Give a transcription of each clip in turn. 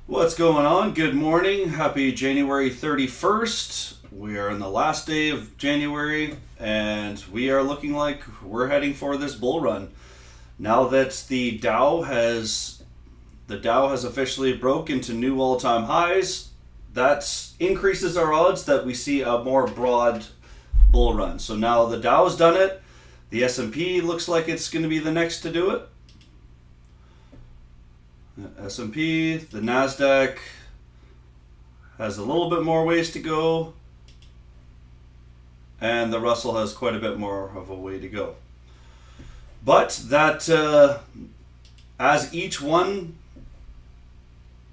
What's going on? Good morning. Happy January 31st. We are in the last day of January and we are looking like we're heading for this bull run. Now that the Dow has officially broke into new all-time highs, that increases our odds that we see a more broad bull run. So now the Dow's done it. The S&P looks like it's going to be the next to do it. S&P, the NASDAQ has a little bit more ways to go, and the Russell has quite a bit more of a way to go. But that, as each one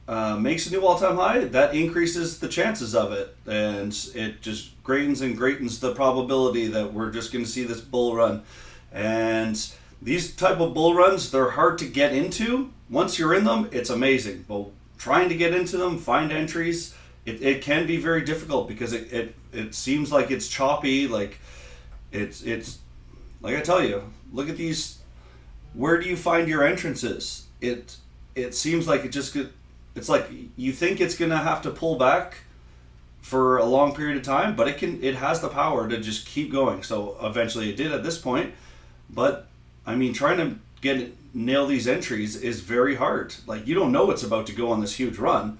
makes a new all-time high, that increases the chances of it, and it just greatens and greatens the probability that we're just going to see this bull run. And these type of bull runs, they're hard to get into. Once you're in them, it's amazing. But trying to get into them, find entries, it can be very difficult because it seems like it's choppy. Like it's like I tell you, look at these. Where do you find your entrances? It seems like it's like you think it's gonna have to pull back for a long period of time, but it has the power to just keep going. So eventually it did at this point, but I mean, trying to nail these entries is very hard. Like, you don't know it's about to go on this huge run,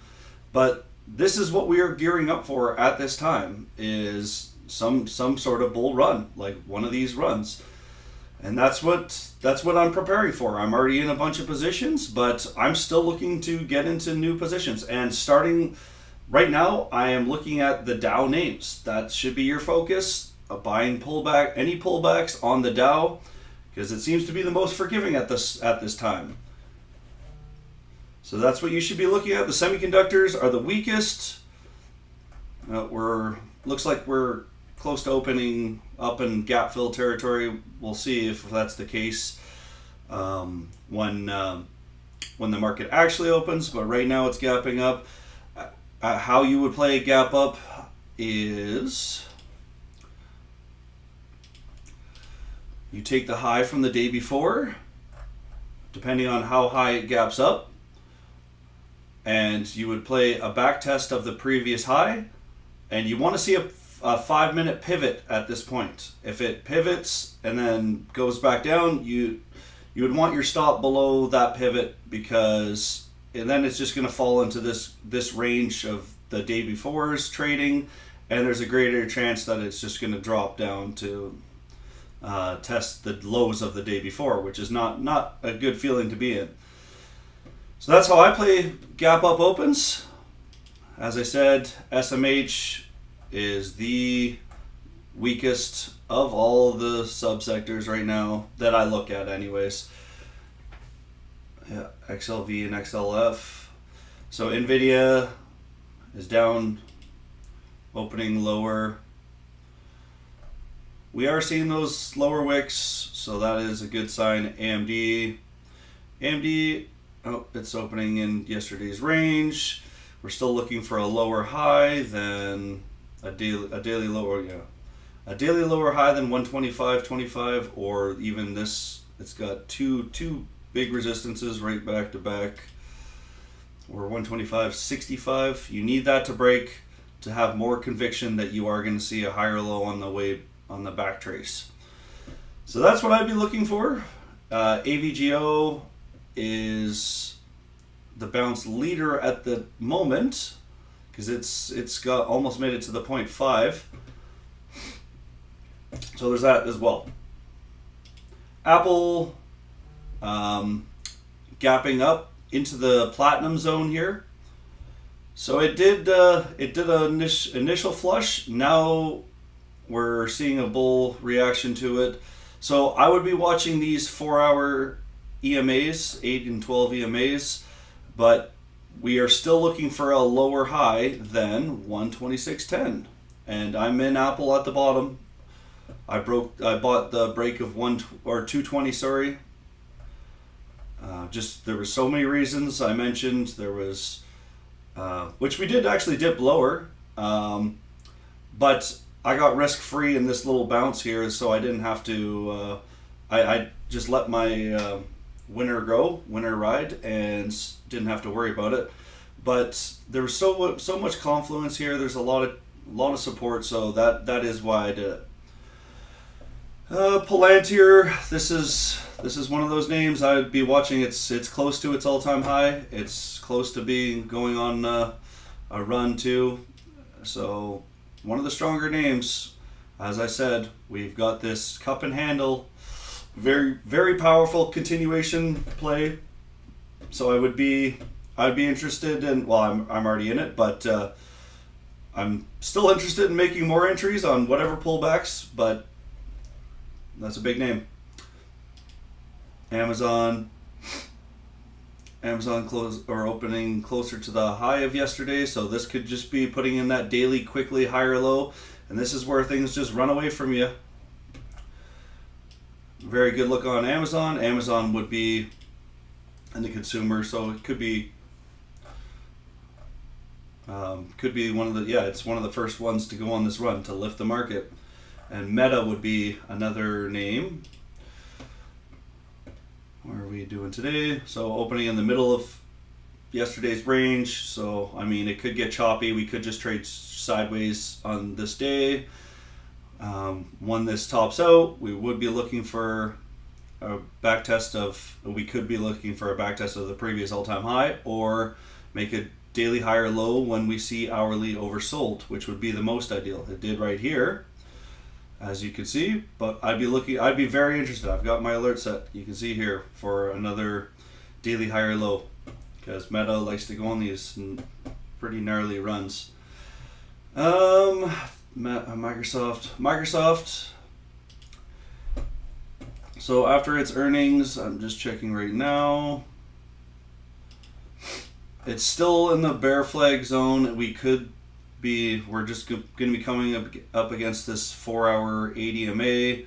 but this is what we are gearing up for at this time, is some sort of bull run, like one of these runs. And that's what I'm preparing for. I'm already in a bunch of positions, but I'm still looking to get into new positions. And starting right now, I am looking at the Dow names. That should be your focus. Buying any pullbacks on the Dow, because it seems to be the most forgiving at this time. So that's what you should be looking at. The semiconductors are the weakest. Looks like we're close to opening up in gap fill territory. We'll see if that's the case when the market actually opens. But right now it's gapping up. How you would play a gap up is you take the high from the day before, depending on how high it gaps up, and you would play a back test of the previous high, and you want to see a 5-minute pivot at this point. If it pivots and then goes back down, you would want your stop below that pivot, because and then it's just going to fall into this range of the day before's trading, and there's a greater chance that it's just going to drop down to test the lows of the day before, which is not a good feeling to be in. So that's how I play gap up opens. As I said, SMH is the weakest of all the subsectors right now that I look at anyways. Yeah, XLV and XLF. So NVDA is down, opening lower. We are seeing those lower wicks, so that is a good sign. AMD, oh, it's opening in yesterday's range. We're still looking for a lower high than a daily lower, yeah, a daily lower high than 125.25, or even this. It's got two big resistances right back to back, or 125.65. You need that to break to have more conviction that you are going to see a higher low on the way on the back trace. So that's what I'd be looking for. AVGO is the bounce leader at the moment, because it's got almost made it to the 0.5. So there's that as well. Apple gapping up into the platinum zone here. So it did an initial flush. Now we're seeing a bull reaction to it. So I would be watching these 4-hour EMAs, 8 and 12 EMAs, but we are still looking for a lower high than 126.10. And I'm in Apple at the bottom. I bought the break of 220, sorry. Just there were so many reasons I mentioned. There was which we did actually dip lower, but I got risk free in this little bounce here, so I didn't have to. I just let my winner ride and didn't have to worry about it. but there was so much confluence here. There's a lot of support, so that is why I did it. PLTR, this is one of those names I'd be watching. It's close to its all-time high. It's close to being going on a run too. So one of the stronger names. As I said, we've got this cup and handle, very, very powerful continuation play. So I'd be interested in, well, I'm already in it, but I'm still interested in making more entries on whatever pullbacks, but that's a big name. Amazon opening closer to the high of yesterday, so this could just be putting in that daily quickly higher low, and this is where things just run away from you. Very good look on Amazon. Amazon would be in the consumer, so it could be one of the, yeah, it's one of the first ones to go on this run to lift the market. And Meta would be another name. What are we doing today? So opening in the middle of yesterday's range. So, I mean, it could get choppy. We could just trade sideways on this day. When this tops out, we would be looking for a back test of, we could be looking for a back test of the previous all-time high, or make a daily higher low when we see hourly oversold, which would be the most ideal. It did right here, as you can see, but I'd be very interested. I've got my alert set, you can see here, for another daily higher low, because Meta likes to go on these pretty gnarly runs. Microsoft. So after its earnings, I'm just checking right now, it's still in the bear flag zone. We're just going to be coming up against this 4-hour ADMA.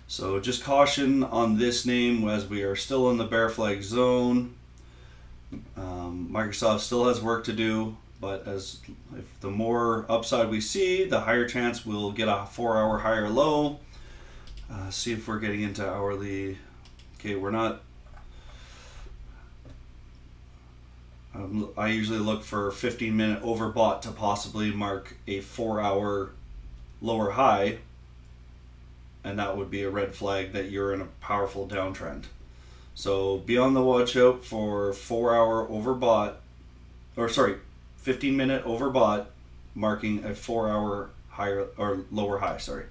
So just caution on this name as we are still in the bear flag zone. Microsoft still has work to do, but if the more upside we see, the higher chance we'll get a 4-hour higher low. See if we're getting into hourly. Okay, we're not. I usually look for 15-minute overbought to possibly mark a 4-hour lower high, and that would be a red flag that you're in a powerful downtrend. So be on the watch out for 4-hour overbought, or sorry, 15-minute overbought marking a 4-hour higher or lower high, sorry.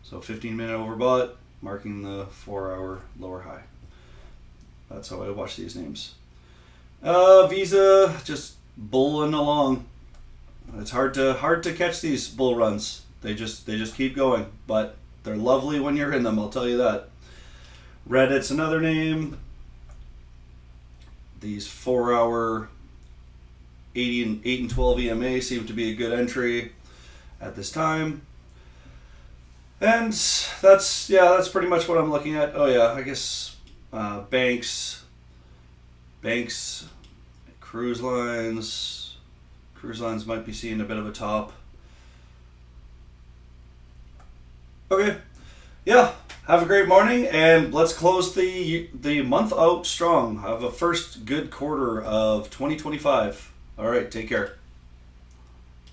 So 15-minute overbought marking the 4-hour lower high. That's how I watch these names. Visa just bulling along. It's hard to catch these bull runs. They just keep going, but they're lovely when you're in them, I'll tell you that. Reddit's another name. These 4-hour 8 and 12 EMA seem to be a good entry at this time. And that's pretty much what I'm looking at. Oh yeah, I guess banks, cruise lines might be seeing a bit of a top. Okay, yeah, have a great morning, and let's close the month out strong. Have a first good quarter of 2025. All right, take care.